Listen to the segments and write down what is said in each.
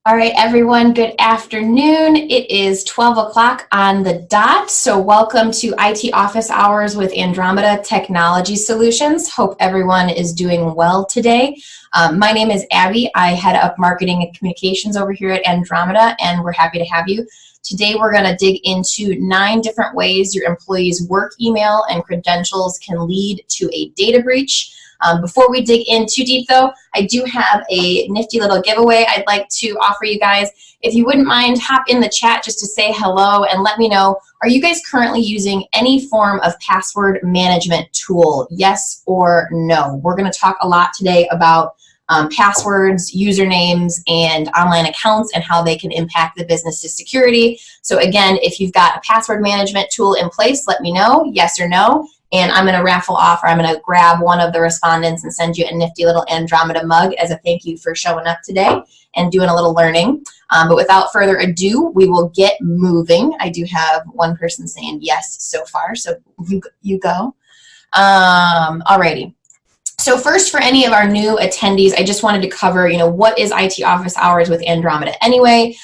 All right, everyone, good afternoon. It is 12 o'clock on the dot, so welcome to IT Office Hours with Andromeda Technology Solutions. Hope everyone is doing well today. My name is Abby. I head up marketing and communications over here at Andromeda, and we're happy to have you. Today, we're going to dig into 9 different ways your employees' work email and credentials can lead to a data breach. Before we dig in too deep though, I do have a nifty little giveaway I'd like to offer you guys. If you wouldn't mind, hop in the chat just to say hello and let me know, are you guys currently using any form of password management tool? Yes or no? We're going to talk a lot today about passwords, usernames, and online accounts and how they can impact the business's security. So again, if you've got a password management tool in place, let me know, yes or no. And I'm going to raffle off, or I'm going to grab one of the respondents and send you a nifty little Andromeda mug as a thank you for showing up today and doing a little learning. But without further ado, we will get moving. I do have one person saying yes so far, so you go. Alrighty. So first, for any of our new attendees, I just wanted to cover, what is IT Office Hours with Andromeda anyway.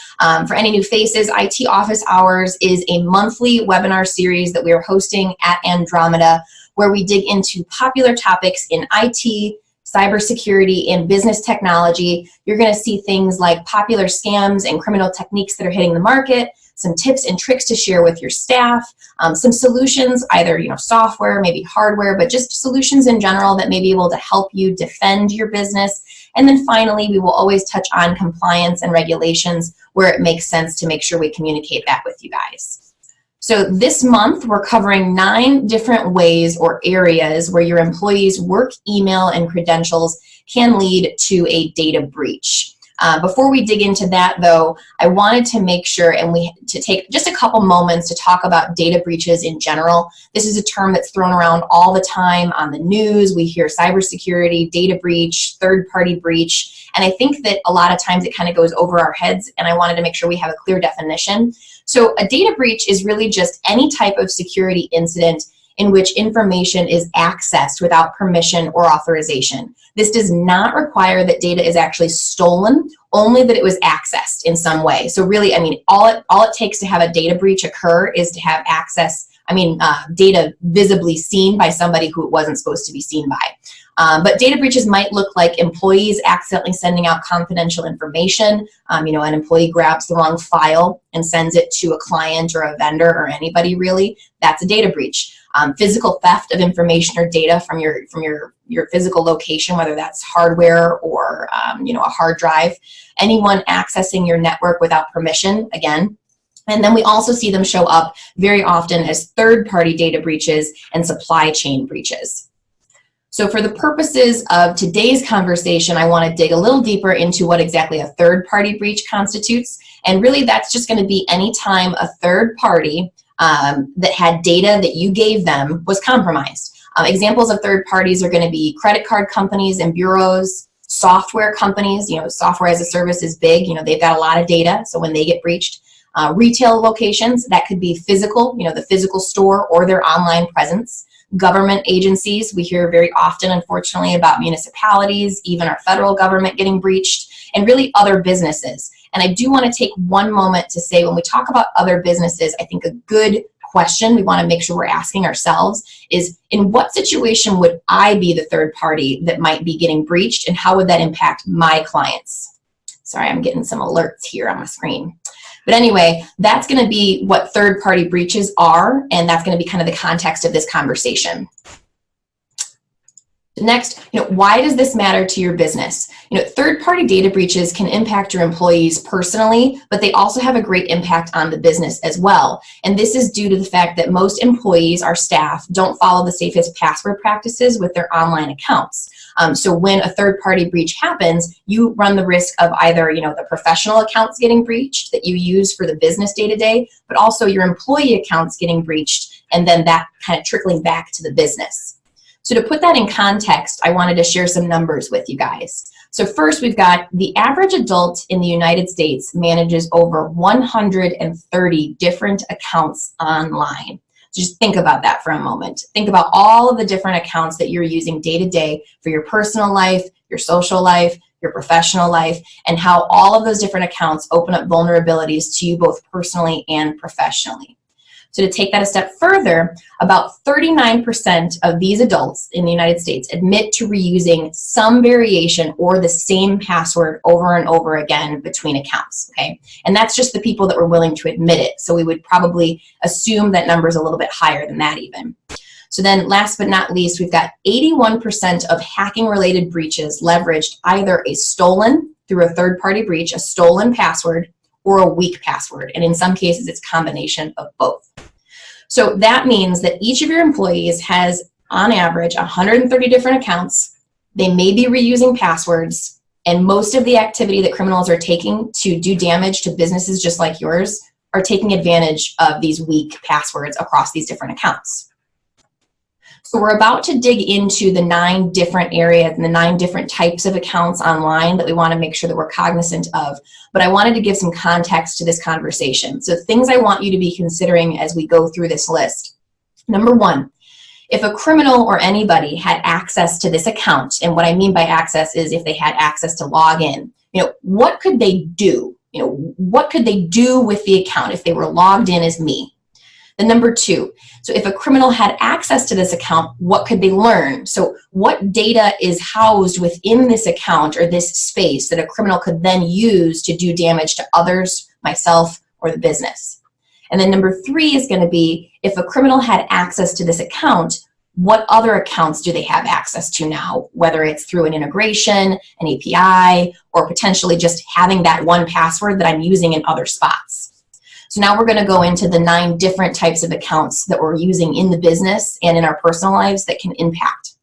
For any new faces, IT Office Hours is a monthly webinar series that we are hosting at Andromeda, where we dig into popular topics in IT, cybersecurity, and business technology. You're going to see things like popular scams and criminal techniques that are hitting the market, some tips and tricks to share with your staff, some solutions, either software, maybe hardware, but just solutions in general that may be able to help you defend your business. And then finally, we will always touch on compliance and regulations where it makes sense to make sure we communicate that with you guys. So this month, we're covering 9 different ways or areas where your employees' work email and credentials can lead to a data breach. Before we dig into that, though, I wanted to make sure to take just a couple moments to talk about data breaches in general. This is a term that's thrown around all the time on the news. We hear cybersecurity, data breach, third-party breach, and I think that a lot of times it kind of goes over our heads, and I wanted to make sure we have a clear definition. So a data breach is really just any type of security incident in which information is accessed without permission or authorization. This does not require that data is actually stolen, only that it was accessed in some way. So really, all it takes to have a data breach occur is to have data visibly seen by somebody who it wasn't supposed to be seen by. But data breaches might look like employees accidentally sending out confidential information. An employee grabs the wrong file and sends it to a client or a vendor or anybody really. That's a data breach. Physical theft of information or data from your physical location, whether that's hardware or a hard drive. Anyone accessing your network without permission, again. And then we also see them show up very often as third-party data breaches and supply chain breaches. So for the purposes of today's conversation, I want to dig a little deeper into what exactly a third-party breach constitutes. And really, that's just going to be any time a third party that had data that you gave them was compromised. Examples of third parties are going to be credit card companies and bureaus, software companies. Software as a service is big. They've got a lot of data, so when they get breached. Retail locations, that could be physical, the physical store or their online presence. Government agencies, we hear very often, unfortunately, about municipalities, even our federal government getting breached, and really other businesses. And I do want to take one moment to say, when we talk about other businesses, I think a good question we want to make sure we're asking ourselves is, in what situation would I be the third party that might be getting breached, and how would that impact my clients? Sorry, I'm getting some alerts here on my screen. But anyway, that's going to be what third-party breaches are, and that's going to be kind of the context of this conversation. Next, why does this matter to your business? Third-party data breaches can impact your employees personally, but they also have a great impact on the business as well. And this is due to the fact that most employees, our staff, don't follow the safest password practices with their online accounts. So when a third-party breach happens, you run the risk of either, the professional accounts getting breached that you use for the business day-to-day, but also your employee accounts getting breached, and then that kind of trickling back to the business. So to put that in context, I wanted to share some numbers with you guys. So first, we've got the average adult in the United States manages over 130 different accounts online. So just think about that for a moment. Think about all of the different accounts that you're using day to day for your personal life, your social life, your professional life, and how all of those different accounts open up vulnerabilities to you both personally and professionally. So to take that a step further, about 39% of these adults in the United States admit to reusing some variation or the same password over and over again between accounts, okay? And that's just the people that were willing to admit it. So we would probably assume that number is a little bit higher than that even. So then last but not least, we've got 81% of hacking-related breaches leveraged either a stolen, through a third-party breach, a stolen password, or a weak password. And in some cases, it's a combination of both. So that means that each of your employees has, on average, 130 different accounts. They may be reusing passwords, and most of the activity that criminals are taking to do damage to businesses just like yours are taking advantage of these weak passwords across these different accounts. So we're about to dig into the 9 different areas and the 9 different types of accounts online that we want to make sure that we're cognizant of. But I wanted to give some context to this conversation. So things I want you to be considering as we go through this list. Number 1, if a criminal or anybody had access to this account, and what I mean by access is if they had access to log in, what could they do? What could they do with the account if they were logged in as me? Then number 2, so if a criminal had access to this account, what could they learn? So what data is housed within this account or this space that a criminal could then use to do damage to others, myself, or the business? And then number 3 is going to be, if a criminal had access to this account, what other accounts do they have access to now, whether it's through an integration, an API, or potentially just having that one password that I'm using in other spots. So now we're going to go into the 9 different types of accounts that we're using in the business and in our personal lives that can impact.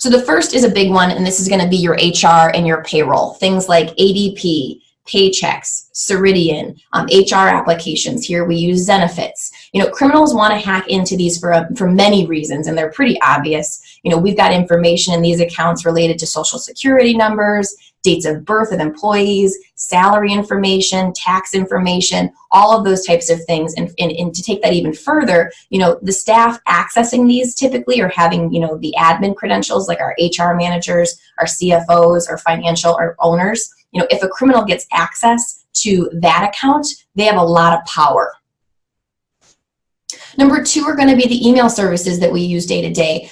So the first is a big one, and this is going to be your HR and your payroll. Things like ADP, Paychecks, Ceridian, HR applications. Here we use Zenefits. Criminals want to hack into these for many reasons, and they're pretty obvious. We've got information in these accounts related to social security numbers, dates of birth of employees, salary information, tax information, all of those types of things. And to take that even further, the staff accessing these typically are having, the admin credentials like our HR managers, our CFOs, our financial or owners. If a criminal gets access to that account, they have a lot of power. Number 2 are going to be the email services that we use day to day.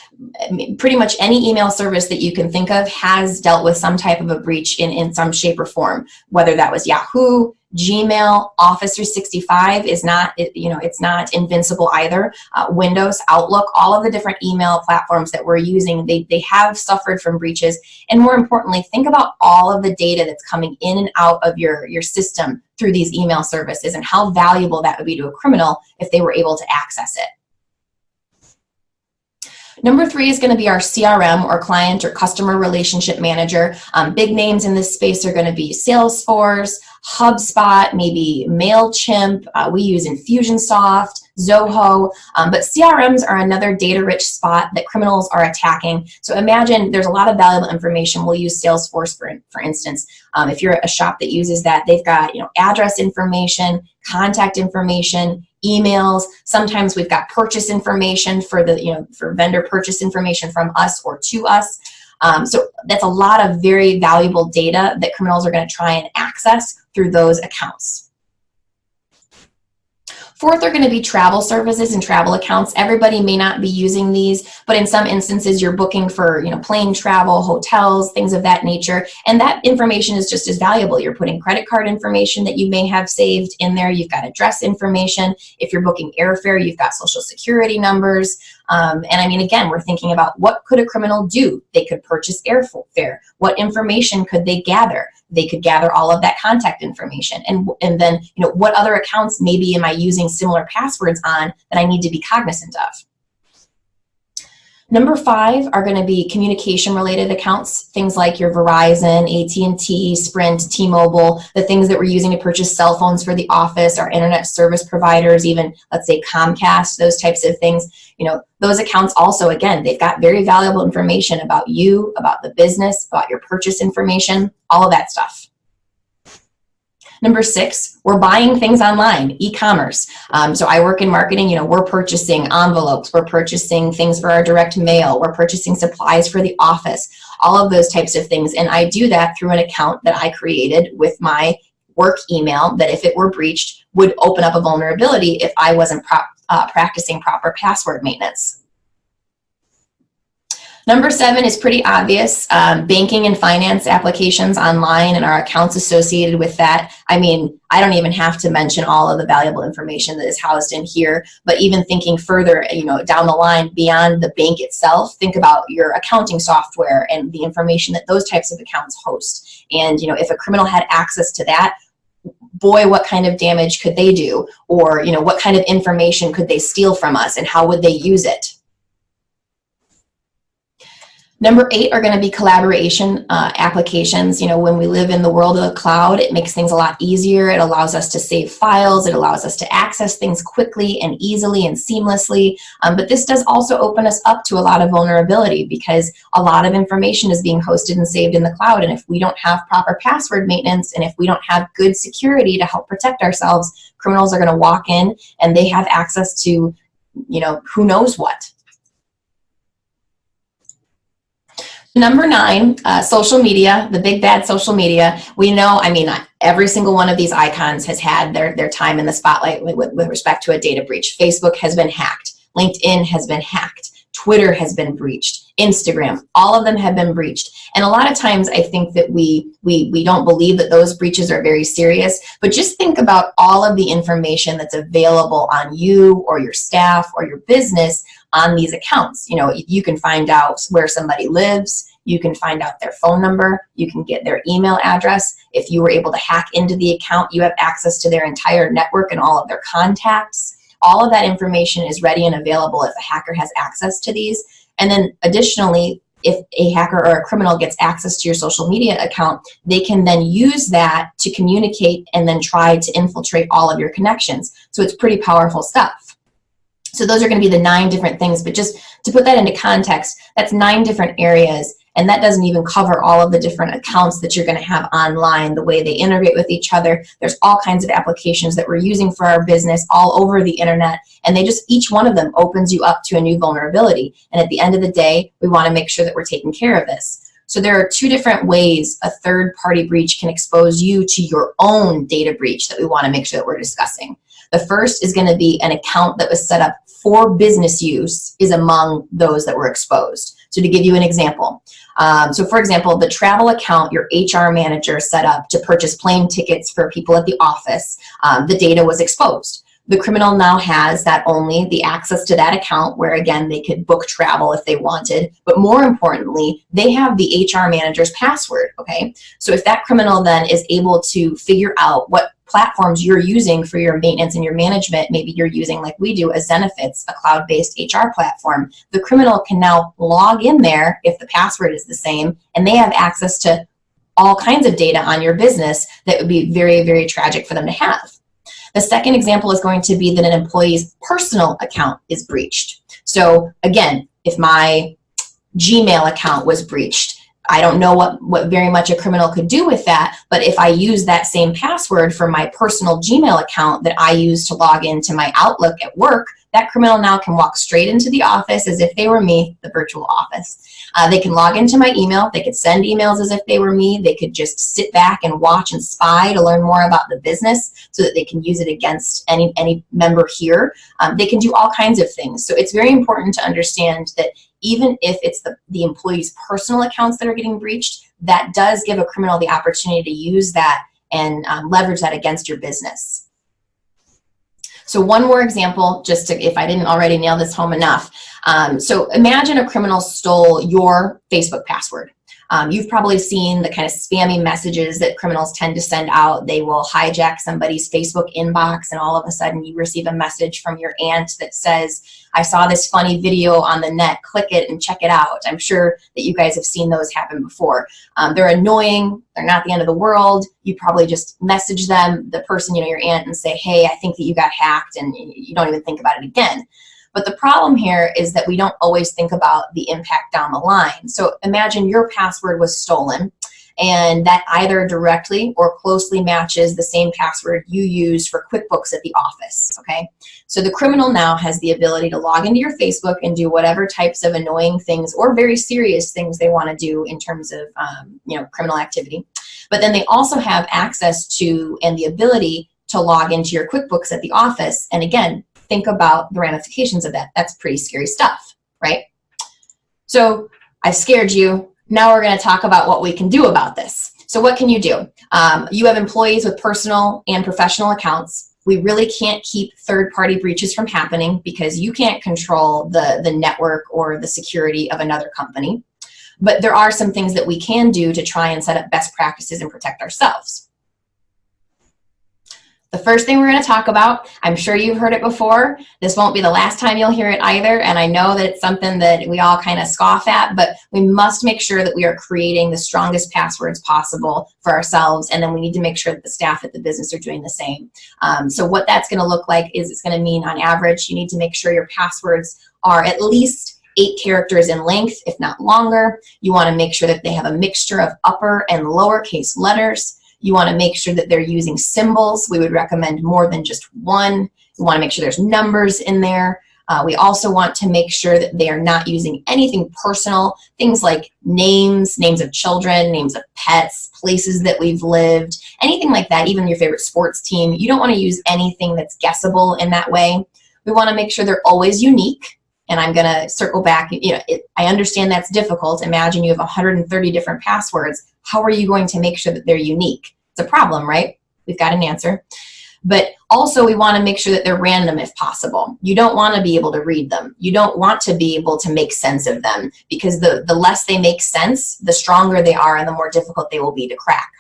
Pretty much any email service that you can think of has dealt with some type of a breach in some shape or form, whether that was Yahoo, Gmail, Office 365 is not, it's not invincible either. Windows, Outlook, all of the different email platforms that we're using, they have suffered from breaches. And more importantly, think about all of the data that's coming in and out of your system through these email services and how valuable that would be to a criminal if they were able to access it. Number 3 is going to be our CRM, or client or customer relationship manager. Big names in this space are going to be Salesforce, HubSpot, maybe MailChimp. We use Infusionsoft, Zoho, but CRMs are another data-rich spot that criminals are attacking. So imagine there's a lot of valuable information. We'll use Salesforce for instance. If you're a shop that uses that, they've got address information, contact information, emails. Sometimes we've got purchase information for the for vendor purchase information from us or to us. So that's a lot of very valuable data that criminals are going to try and access through those accounts. 4th are going to be travel services and travel accounts. Everybody may not be using these, but in some instances you're booking for plane travel, hotels, things of that nature, and that information is just as valuable. You're putting credit card information that you may have saved in there. You've got address information. If you're booking airfare, you've got social security numbers. And I mean, again, we're thinking about what could a criminal do? They could purchase airfare. What information could they gather? They could gather all of that contact information. And then, what other accounts maybe am I using similar passwords on that I need to be cognizant of? Number 5 are going to be communication-related accounts, things like your Verizon, AT&T, Sprint, T-Mobile, the things that we're using to purchase cell phones for the office, our internet service providers, even, let's say, Comcast, those types of things. Those accounts also, again, they've got very valuable information about you, about the business, about your purchase information, all of that stuff. Number 6, we're buying things online, e-commerce. So I work in marketing, we're purchasing envelopes, we're purchasing things for our direct mail, we're purchasing supplies for the office. all of those types of things. And I do that through an account that I created with my work email that, if it were breached, would open up a vulnerability if I wasn't practicing proper password maintenance. Number 7 is pretty obvious, banking and finance applications online and our accounts associated with that. I mean, I don't even have to mention all of the valuable information that is housed in here, but even thinking further, down the line beyond the bank itself, think about your accounting software and the information that those types of accounts host. And, if a criminal had access to that, boy, what kind of damage could they do? Or, what kind of information could they steal from us, and how would they use it? Number 8 are going to be collaboration applications. When we live in the world of the cloud, it makes things a lot easier. It allows us to save files. It allows us to access things quickly and easily and seamlessly. But this does also open us up to a lot of vulnerability, because a lot of information is being hosted and saved in the cloud. And if we don't have proper password maintenance, and if we don't have good security to help protect ourselves, criminals are going to walk in and they have access to, who knows what. Number 9, social media, the big bad social media. We know, every single one of these icons has had their time in the spotlight with respect to a data breach. Facebook has been hacked. LinkedIn has been hacked. Twitter has been breached. Instagram, all of them have been breached. And a lot of times I think that we don't believe that those breaches are very serious, but just think about all of the information that's available on you or your staff or your business on these accounts. You can find out where somebody lives. You can find out their phone number. You can get their email address. If you were able to hack into the account, you have access to their entire network and all of their contacts. All of that information is ready and available if a hacker has access to these. And then additionally, if a hacker or a criminal gets access to your social media account, they can then use that to communicate and then try to infiltrate all of your connections. So it's pretty powerful stuff. So those are going to be the 9 different things, but just to put that into context, that's 9 different areas, and that doesn't even cover all of the different accounts that you're going to have online, the way they integrate with each other. There's all kinds of applications that we're using for our business all over the internet, and each one of them opens you up to a new vulnerability. And at the end of the day, we want to make sure that we're taking care of this. So there are 2 different ways a third-party breach can expose you to your own data breach that we want to make sure that we're discussing. The first is going to be an account that was set up for business use is among those that were exposed. So to give you an example, for example, the travel account your HR manager set up to purchase plane tickets for people at the office, the data was exposed. The criminal now has not only the access to that account where, again, they could book travel if they wanted, but more importantly, they have the HR manager's password, okay? So if that criminal then is able to figure out what platforms you're using for your maintenance and your management, maybe you're using, like we do, a Zenefits, a cloud-based HR platform, the criminal can now log in there if the password is the same, and they have access to all kinds of data on your business that would be very, very tragic for them to have. The second example is going to be that an employee's personal account is breached. So again, if my Gmail account was breached, I don't know what very much a criminal could do with that, but if I use that same password for my personal Gmail account that I use to log into my Outlook at work, that criminal now can walk straight into the office as if they were me, the virtual office. They can log into my email. They could send emails as if they were me. They could just sit back and watch and spy to learn more about the business so that they can use it against any member here. They can do all kinds of things. So it's very important to understand that even if it's the employee's personal accounts that are getting breached, that does give a criminal the opportunity to use that and leverage that against your business. So one more example, just to, if I didn't already nail this home enough. So imagine a criminal stole your Facebook password. You've probably seen the kind of spammy messages that criminals tend to send out. They will hijack somebody's Facebook inbox, and all of a sudden you receive a message from your aunt that says, I saw this funny video on the net, click it and check it out. I'm sure that you guys have seen those happen before. They're annoying. They're not the end of the world. You probably just message them, the person, your aunt, and say, hey, I think that you got hacked, and you don't even think about it again. But the problem here is that we don't always think about the impact down the line. So imagine your password was stolen and that either directly or closely matches the same password you used for QuickBooks at the office, okay? So the criminal now has the ability to log into your Facebook and do whatever types of annoying things or very serious things they want to do in terms of criminal activity. But then they also have access to and the ability to log into your QuickBooks at the office. And again, think about the ramifications of that. That's pretty scary stuff, right? So I scared you. Now we're going to talk about what we can do about this. So what can you do? You have employees with personal and professional accounts. We really can't keep third-party breaches from happening because you can't control the network or the security of another company. But there are some things that we can do to try and set up best practices and protect ourselves. The first thing we're going to talk about, I'm sure you've heard it before. This won't be the last time you'll hear it either, and I know that it's something that we all kind of scoff at, but we must make sure that we are creating the strongest passwords possible for ourselves, and then we need to make sure that the staff at the business are doing the same. So what that's going to look like is it's going to mean on average you need to make sure your passwords are at least 8 characters in length, if not longer. You want to make sure that they have a mixture of upper and lowercase letters. You want to make sure that they're using symbols. We would recommend more than just one. You want to make sure there's numbers in there. We also want to make sure that they are not using anything personal, things like names, names of children, names of pets, places that we've lived, anything like that, even your favorite sports team. You don't want to use anything that's guessable in that way. We want to make sure they're always unique. And I'm going to circle back. I understand that's difficult. Imagine you have 130 different passwords. How are you going to make sure that they're unique? It's a problem, right? We've got an answer. But also we want to make sure that they're random if possible. You don't want to be able to read them. You don't want to be able to make sense of them because the less they make sense, the stronger they are and the more difficult they will be to crack.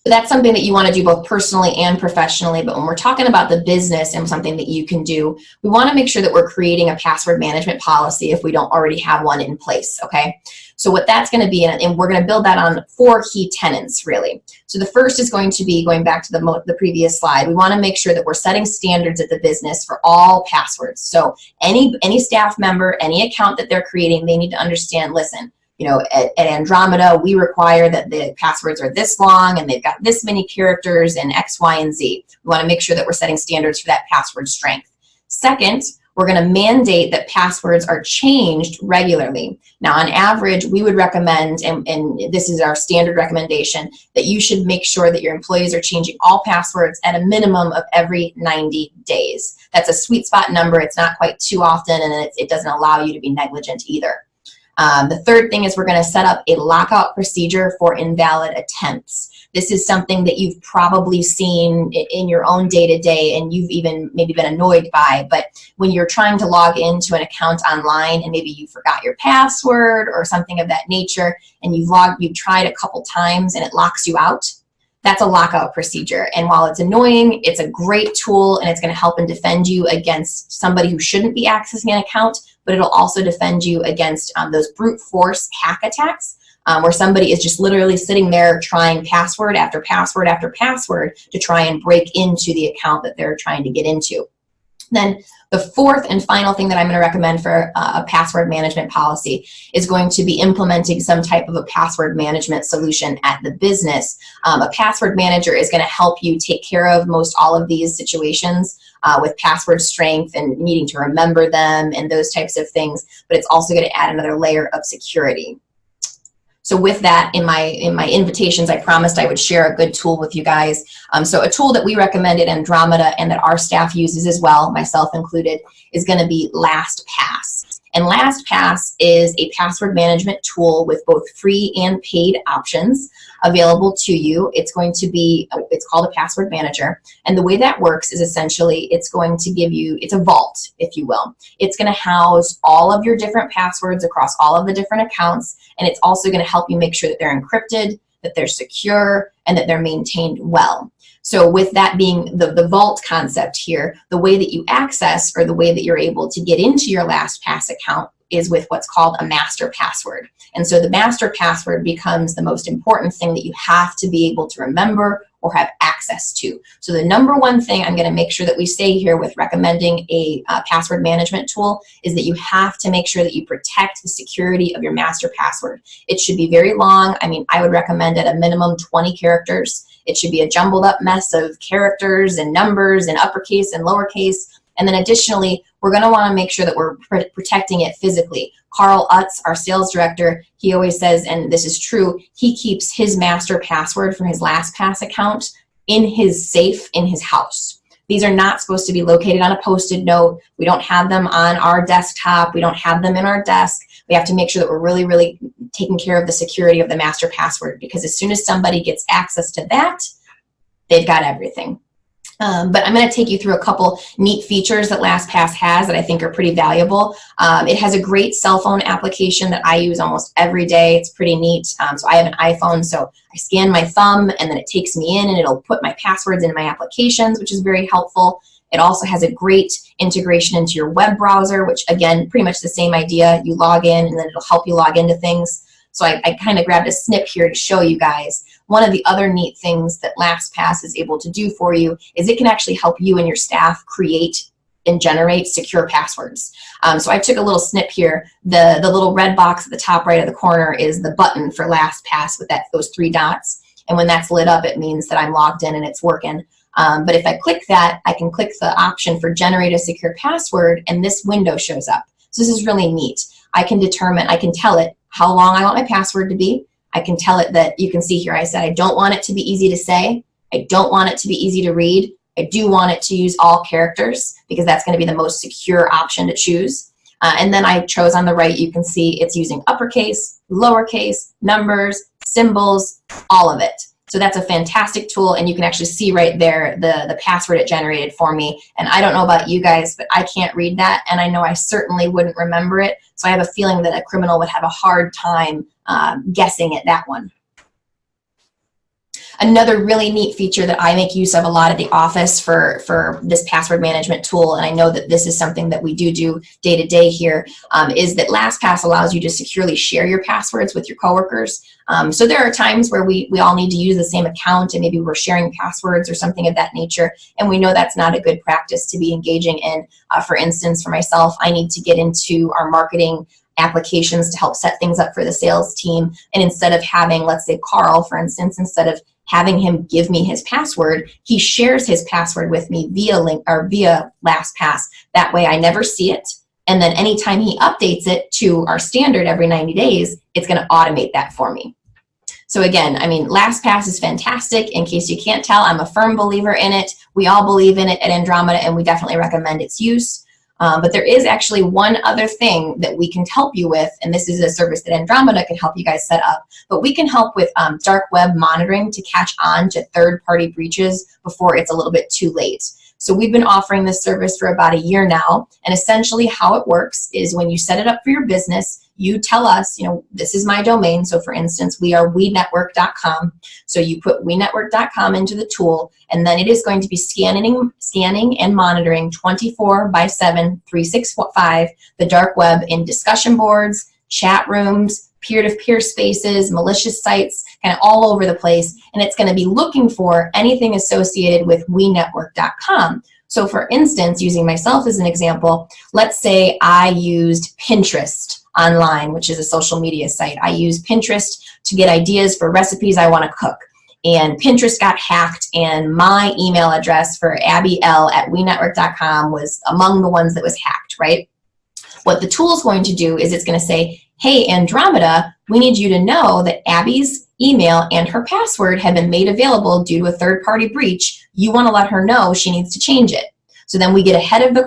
That's something that you want to do both personally and professionally, but when we're talking about the business and something that you can do, we want to make sure that we're creating a password management policy if we don't already have one in place, okay? So what that's going to be, and we're going to build that on 4 key tenets, really. So the first is going to be, going back to the previous slide, we want to make sure that we're setting standards at the business for all passwords. So any staff member, any account that they're creating, they need to understand, listen, at Andromeda, we require that the passwords are this long and they've got this many characters and X, Y, and Z. We want to make sure that we're setting standards for that password strength. Second, we're going to mandate that passwords are changed regularly. Now, on average, we would recommend, and this is our standard recommendation, that you should make sure that your employees are changing all passwords at a minimum of every 90 days. That's a sweet spot number. It's not quite too often, and it doesn't allow you to be negligent either. The third thing is we're going to set up a lockout procedure for invalid attempts. This is something that you've probably seen in your own day-to-day and you've even maybe been annoyed by, but when you're trying to log into an account online and maybe you forgot your password or something of that nature and you've tried a couple times and it locks you out, that's a lockout procedure. And while it's annoying, it's a great tool and it's going to help and defend you against somebody who shouldn't be accessing an account, but it'll also defend you against those brute force hack attacks where somebody is just literally sitting there trying password after password after password to try and break into the account that they're trying to get into. Then the fourth and final thing that I'm going to recommend for a password management policy is going to be implementing some type of a password management solution at the business. A password manager is going to help you take care of most all of these situations with password strength and needing to remember them and those types of things, but it's also going to add another layer of security. So with that, in my invitations, I promised I would share a good tool with you guys. So a tool that we recommend at Andromeda and that our staff uses as well, myself included, is going to be LastPass. And LastPass is a password management tool with both free and paid options available to you. It's called a password manager. And the way that works is essentially it's going to give you, it's a vault, if you will. It's going to house all of your different passwords across all of the different accounts. And it's also going to help you make sure that they're encrypted, that they're secure, and that they're maintained well. So with that being the vault concept here, the way that you access or the way that you're able to get into your LastPass account is with what's called a master password. And so the master password becomes the most important thing that you have to be able to remember or have access to. So the number one thing I'm going to make sure that we say here with recommending a password management tool is that you have to make sure that you protect the security of your master password. It should be very long. I mean, I would recommend at a minimum 20 characters. It should be a jumbled up mess of characters and numbers and uppercase and lowercase. And then additionally, we're going to want to make sure that we're protecting it physically. Carl Utz, our sales director, he always says, and this is true, he keeps his master password for his LastPass account in his safe in his house. These are not supposed to be located on a Post-it note. We don't have them on our desktop. We don't have them in our desk. We have to make sure that we're really, really taking care of the security of the master password, because as soon as somebody gets access to that, they've got everything. But I'm going to take you through a couple neat features that LastPass has that I think are pretty valuable. It has a great cell phone application that I use almost every day. It's pretty neat. So I have an iPhone, so I scan my thumb and then it takes me in and it'll put my passwords into my applications, which is very helpful. It also has a great integration into your web browser, which again, pretty much the same idea. You log in and then it'll help you log into things. So I kind of grabbed a snip here to show you guys. One of the other neat things that LastPass is able to do for you is it can actually help you and your staff create and generate secure passwords. So I took a little snip here. The little red box at the top right of the corner is the button for LastPass with those 3 dots. And when that's lit up, it means that I'm logged in and it's working. But if I click that, I can click the option for generate a secure password and this window shows up. So this is really neat. I can tell it how long I want my password to be. I can tell it that, you can see here, I said I don't want it to be easy to say. I don't want it to be easy to read. I do want it to use all characters because that's going to be the most secure option to choose. And then I chose on the right, you can see it's using uppercase, lowercase, numbers, symbols, all of it. So that's a fantastic tool, and you can actually see right there the password it generated for me. And I don't know about you guys, but I can't read that, and I know I certainly wouldn't remember it. So I have a feeling that a criminal would have a hard time guessing at that one. Another really neat feature that I make use of a lot at the office for this password management tool, and I know that this is something that we do day to day here, is that LastPass allows you to securely share your passwords with your coworkers. So there are times where we all need to use the same account and maybe we're sharing passwords or something of that nature, and we know that's not a good practice to be engaging in. For instance, for myself, I need to get into our marketing applications to help set things up for the sales team, and instead of having, let's say Carl, for instance, instead of having him give me his password, he shares his password with me via link or via LastPass. That way I never see it. And then anytime he updates it to our standard every 90 days, it's going to automate that for me. So again, I mean, LastPass is fantastic. In case you can't tell, I'm a firm believer in it. We all believe in it at Andromeda, and we definitely recommend its use. But there is actually one other thing that we can help you with, and this is a service that Andromeda can help you guys set up. But we can help with dark web monitoring to catch on to third-party breaches before it's a little bit too late. So we've been offering this service for about a year now, and essentially how it works is when you set it up for your business, you tell us, you know, this is my domain. So for instance, we are wenetwork.com. So you put wenetwork.com into the tool, and then it is going to be scanning and monitoring 24/7, 365, the dark web in discussion boards, chat rooms, peer-to-peer spaces, malicious sites, kind of all over the place. And it's going to be looking for anything associated with wenetwork.com. So for instance, using myself as an example, let's say I used Pinterest online, which is a social media site. I use Pinterest to get ideas for recipes I want to cook. And Pinterest got hacked, and my email address for abbyl@wenetwork.com was among the ones that was hacked, right? What the tool is going to do is it's going to say, hey, Andromeda, we need you to know that Abby's email and her password have been made available due to a third-party breach. You want to let her know she needs to change it. So then we get ahead of the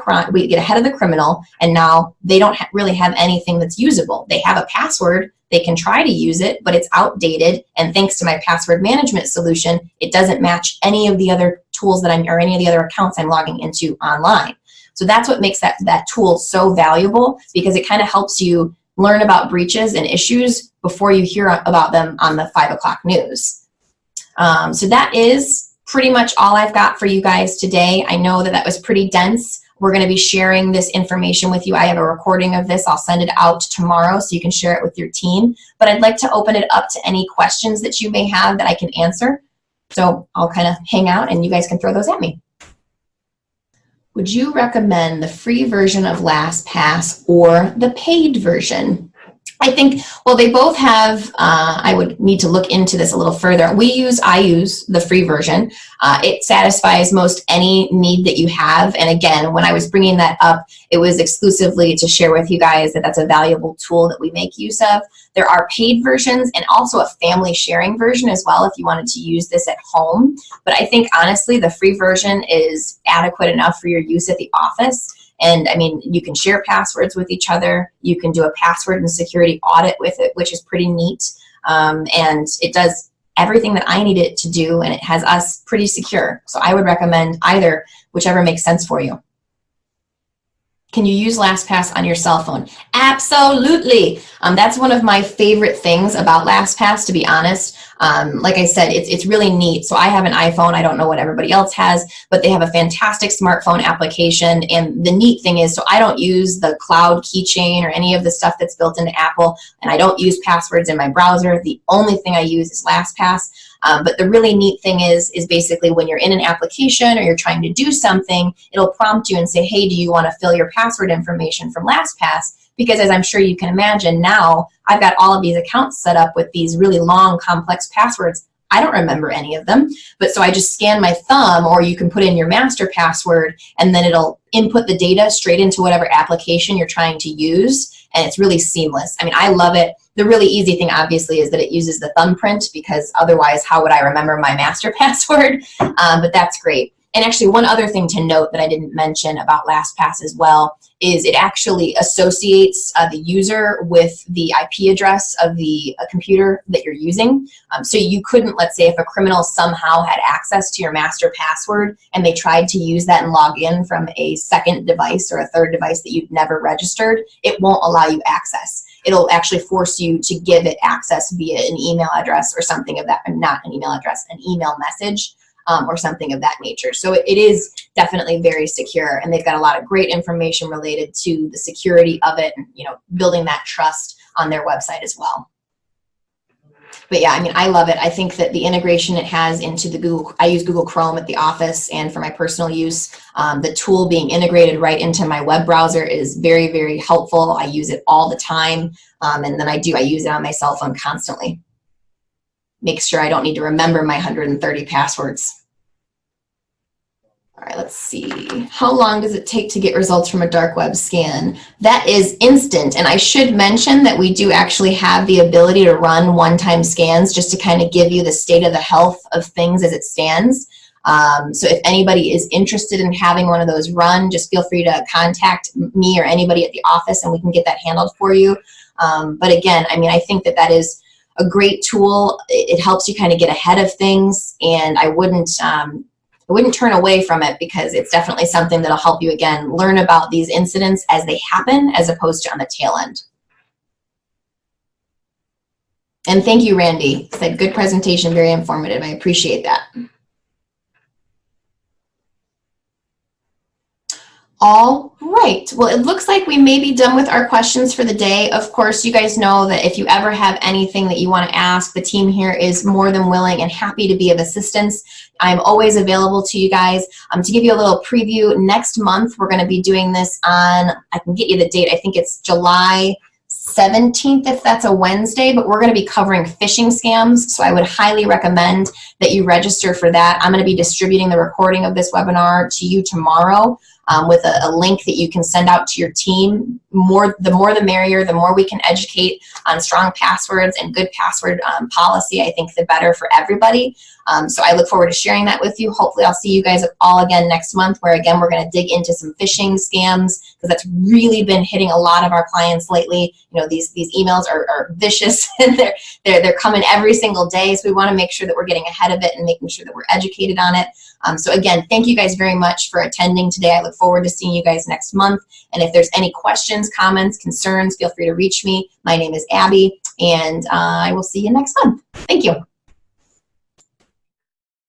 criminal, and now they don't really have anything that's usable. They have a password, they can try to use it, but it's outdated, and thanks to my password management solution, it doesn't match any of the other tools that or any of the other accounts I'm logging into online. So that's what makes that tool so valuable, because it kind of helps you learn about breaches and issues before you hear about them on the 5 o'clock news. So that is pretty much all I've got for you guys today. I know that was pretty dense. We're going to be sharing this information with you. I have a recording of this. I'll send it out tomorrow so you can share it with your team. But I'd like to open it up to any questions that you may have that I can answer. So I'll kind of hang out and you guys can throw those at me. Would you recommend the free version of LastPass or the paid version? I think, well, they both have, I would need to look into this a little further. I use the free version. It satisfies most any need that you have. And again, when I was bringing that up, it was exclusively to share with you guys that that's a valuable tool that we make use of. There are paid versions and also a family sharing version as well if you wanted to use this at home. But I think honestly, the free version is adequate enough for your use at the office. And I mean, you can share passwords with each other. You can do a password and security audit with it, which is pretty neat. And it does everything that I need it to do, and it has us pretty secure. So I would recommend either, whichever makes sense for you. Can you use LastPass on your cell phone? Absolutely. That's one of my favorite things about LastPass, to be honest. Like I said, it's really neat. So I have an iPhone. I don't know what everybody else has, but they have a fantastic smartphone application. And the neat thing is, so I don't use the cloud keychain or any of the stuff that's built into Apple, and I don't use passwords in my browser. The only thing I use is LastPass. But the really neat thing is basically when you're in an application or you're trying to do something, it'll prompt you and say, hey, do you want to fill your password information from LastPass? Because as I'm sure you can imagine now, I've got all of these accounts set up with these really long, complex passwords. I don't remember any of them, but so I just scan my thumb, or you can put in your master password, and then it'll input the data straight into whatever application you're trying to use, and it's really seamless. I mean, I love it. The really easy thing, obviously, is that it uses the thumbprint, because otherwise, how would I remember my master password? But that's great. And actually, one other thing to note that I didn't mention about LastPass as well is it actually associates the user with the IP address of the computer that you're using. So you couldn't, let's say, if a criminal somehow had access to your master password and they tried to use that and log in from a second device or a third device that you've never registered, it won't allow you access. It'll actually force you to give it access via an email address or something of that, not an email address, an email message. Or something of that nature. So it is definitely very secure, and they've got a lot of great information related to the security of it, and building that trust on their website as well. But yeah, I mean, I love it. I think that the integration it has into the Google, I use Google Chrome at the office and for my personal use, the tool being integrated right into my web browser is very, very helpful. I use it all the time, and then I use it on my cell phone constantly. Make sure I don't need to remember my 130 passwords. All right, let's see. How long does it take to get results from a dark web scan? That is instant. And I should mention that we do actually have the ability to run one-time scans just to kind of give you the state of the health of things as it stands. So if anybody is interested in having one of those run, just feel free to contact me or anybody at the office and we can get that handled for you. But again, I mean, I think that is a great tool. It helps you kind of get ahead of things, and I wouldn't turn away from it, because it's definitely something that'll help you, again, learn about these incidents as they happen as opposed to on the tail end. And thank you, Randy. Said good presentation, very informative. I appreciate that. All right, well, it looks like we may be done with our questions for the day. Of course, you guys know that if you ever have anything that you want to ask, the team here is more than willing and happy to be of assistance. I'm always available to you guys. To give you a little preview, next month we're going to be doing this on, I can get you the date, I think it's July 17th, if that's a Wednesday, but we're going to be covering phishing scams. So I would highly recommend that you register for that. I'm going to be distributing the recording of this webinar to you tomorrow. With a link that you can send out to your team. The more the merrier, the more we can educate on strong passwords and good password policy. I think the better for everybody. So I look forward to sharing that with you. Hopefully I'll see you guys all again next month, where again we're going to dig into some phishing scams, because that's really been hitting a lot of our clients lately. These emails are vicious and they're coming every single day. So we want to make sure that we're getting ahead of it and making sure that we're educated on it. So again, thank you guys very much for attending today. I look forward to seeing you guys next month. And if there's any questions, comments, concerns, feel free to reach me. My name is Abby, and I will see you next month. Thank you.